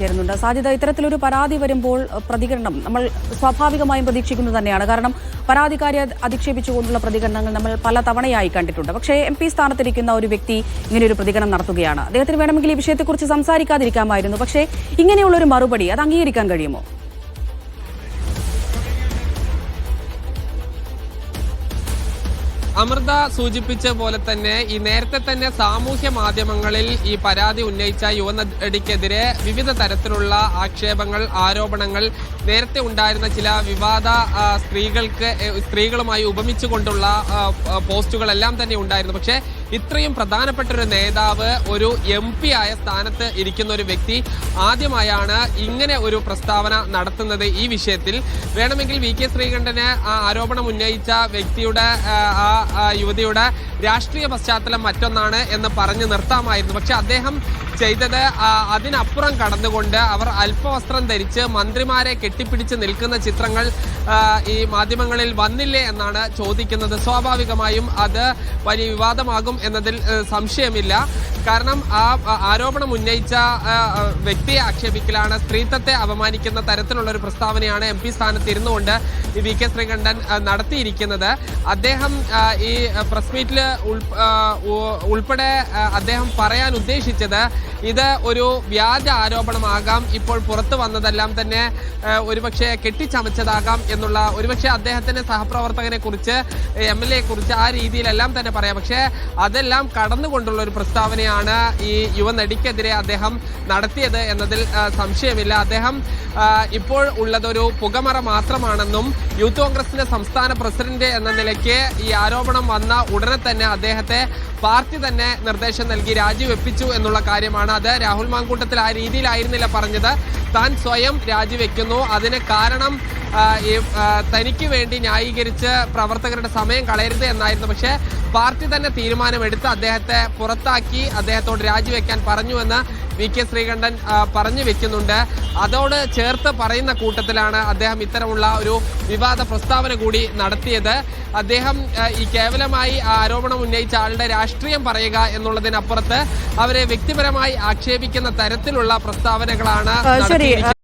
ചേരുന്നുണ്ട്. സാധ്യത ഇത്തരത്തിലൊരു പരാതി വരുമ്പോൾ പ്രതികരണം നമ്മൾ സ്വാഭാവികമായും പ്രതീക്ഷിക്കുന്നത് തന്നെയാണ്. കാരണം പരാതിക്കാരെ അധിക്ഷേപിച്ചുകൊണ്ടുള്ള പ്രതികരണങ്ങൾ നമ്മൾ പല തവണയായി കണ്ടിട്ടുണ്ട്. പക്ഷേ MP സ്ഥാനത്തിരിക്കുന്ന ഒരു വ്യക്തി ഇങ്ങനെയൊരു പ്രതികരണം നടത്തുകയാണ്. അദ്ദേഹത്തിന് വേണമെങ്കിൽ ഈ വിഷയത്തെക്കുറിച്ച് സംസാരിക്കാതിരിക്കാമായിരുന്നു. പക്ഷേ ഇങ്ങനെയുള്ളൊരു മറുപടി അത് അംഗീകരിക്കാൻ കഴിയുമോ? അമൃത സൂചിപ്പിച്ച പോലെ തന്നെ ഈ നേരത്തെ തന്നെ സാമൂഹ്യ മാധ്യമങ്ങളിൽ ഈ പരാതി ഉന്നയിച്ച യുവനടിക്കെതിരെ വിവിധ തരത്തിലുള്ള ആക്ഷേപങ്ങൾ, ആരോപണങ്ങൾ, നേരത്തെ ഉണ്ടായിരുന്ന ചില വിവാദ സ്ത്രീകളുമായി ഉപമിച്ചുകൊണ്ടുള്ള പോസ്റ്റുകളെല്ലാം തന്നെ ഉണ്ടായിരുന്നു. പക്ഷേ ഇത്രയും പ്രധാനപ്പെട്ട ഒരു നേതാവ്, ഒരു MP ആയ സ്ഥാനത്ത് ഇരിക്കുന്ന ഒരു വ്യക്തി ആദ്യമായാണ് ഇങ്ങനെ ഒരു പ്രസ്താവന നടത്തുന്നത്. ഈ വിഷയത്തിൽ വേണമെങ്കിൽ VK ശ്രീകണ്ഠന് ആരോപണം ഉന്നയിച്ച വ്യക്തിയുടെ യുവതിയുടെ രാഷ്ട്രീയ പശ്ചാത്തലം മറ്റൊന്നാണ് എന്ന് പറഞ്ഞു നിർത്താമായിരുന്നു. പക്ഷെ അദ്ദേഹം ചെയ്തത് അതിനപ്പുറം കടന്നുകൊണ്ട് അവർ അല്പവസ്ത്രം ധരിച്ച് മന്ത്രിമാരെ കെട്ടിപ്പിടിച്ച് നിൽക്കുന്ന ചിത്രങ്ങൾ ഈ മാധ്യമങ്ങളിൽ വന്നില്ലേ എന്നാണ് ചോദിക്കുന്നത്. സ്വാഭാവികമായും അത് വലിയ വിവാദമാകും എന്നതിൽ സംശയമില്ല. കാരണം ആ ആരോപണം ഉന്നയിച്ച വ്യക്തിയെ ആക്ഷേപിക്കലാണ്, സ്ത്രീത്വത്തെ അപമാനിക്കുന്ന തരത്തിലുള്ള ഒരു പ്രസ്താവനയാണ് MP സ്ഥാനത്ത് ഇരുന്നുകൊണ്ട് VK ശ്രീകണ്ഠൻ നടത്തിയിരിക്കുന്നത്. അദ്ദേഹം ഈ പ്രസ് മീറ്റിൽ ഉൾപ്പെടെ അദ്ദേഹം പറയാൻ ഉദ്ദേശിച്ചത് ഇത് ഒരു വ്യാജ ആരോപണമാകാം, ഇപ്പോൾ പുറത്തു വന്നതെല്ലാം തന്നെ ഒരുപക്ഷെ കെട്ടിച്ചമച്ചതാകാം എന്നുള്ള, ഒരുപക്ഷെ അദ്ദേഹത്തിന്റെ സഹപ്രവർത്തകനെ കുറിച്ച്, MLA കുറിച്ച് ആ രീതിയിലെല്ലാം തന്നെ പറയാം. പക്ഷേ അതെല്ലാം കടന്നുകൊണ്ടുള്ള ഒരു പ്രസ്താവനയാണ് ഈ യുവനടിക്കെതിരെ അദ്ദേഹം നടത്തിയത് എന്നതിൽ സംശയമില്ല. അദ്ദേഹം ഇപ്പോൾ ഉള്ളതൊരു പുകമറ മാത്രമാണെന്നും യൂത്ത് കോൺഗ്രസിന്റെ സംസ്ഥാന പ്രസിഡന്റ് എന്ന നിലയ്ക്ക് ഈ ആരോപണം വന്ന ഉടനെ തന്നെ അദ്ദേഹത്തെ പാർട്ടി തന്നെ നിർദ്ദേശം നൽകി രാജിവെപ്പിച്ചു എന്നുള്ള കാര്യമാണ്. അത് രാഹുൽ മാങ്കൂട്ടത്തിൽ ആ രീതിയിലായിരുന്നില്ല പറഞ്ഞത്. താൻ സ്വയം രാജിവെക്കുന്നു, അതിന് കാരണം തനിക്ക് വേണ്ടി ന്യായീകരിച്ച് പ്രവർത്തകരുടെ സമയം കളയരുത് എന്നായിരുന്നു. പക്ഷേ പാർട്ടി തന്നെ തീരുമാനമെടുത്ത് അദ്ദേഹത്തെ പുറത്താക്കി അദ്ദേഹത്തോട് രാജിവെക്കാൻ പറഞ്ഞുവെന്ന് VK ശ്രീകണ്ഠൻ പറഞ്ഞു വെക്കുന്നുണ്ട്. അതോട് ചേർത്ത് പറയുന്ന കൂട്ടത്തിലാണ് അദ്ദേഹം ഇത്തരമുള്ള ഒരു വിവാദ പ്രസ്താവന കൂടി നടത്തിയത്. അദ്ദേഹം ഈ കേവലമായി ആരോപണം ഉന്നയിച്ച ആളുടെ രാഷ്ട്രീയം പറയുക എന്നുള്ളതിനപ്പുറത്ത് അവരെ വ്യക്തിപരമായി ആക്ഷേപിക്കുന്ന തരത്തിലുള്ള പ്രസ്താവനകളാണ് നടത്തിയിരിക്കുന്നത്.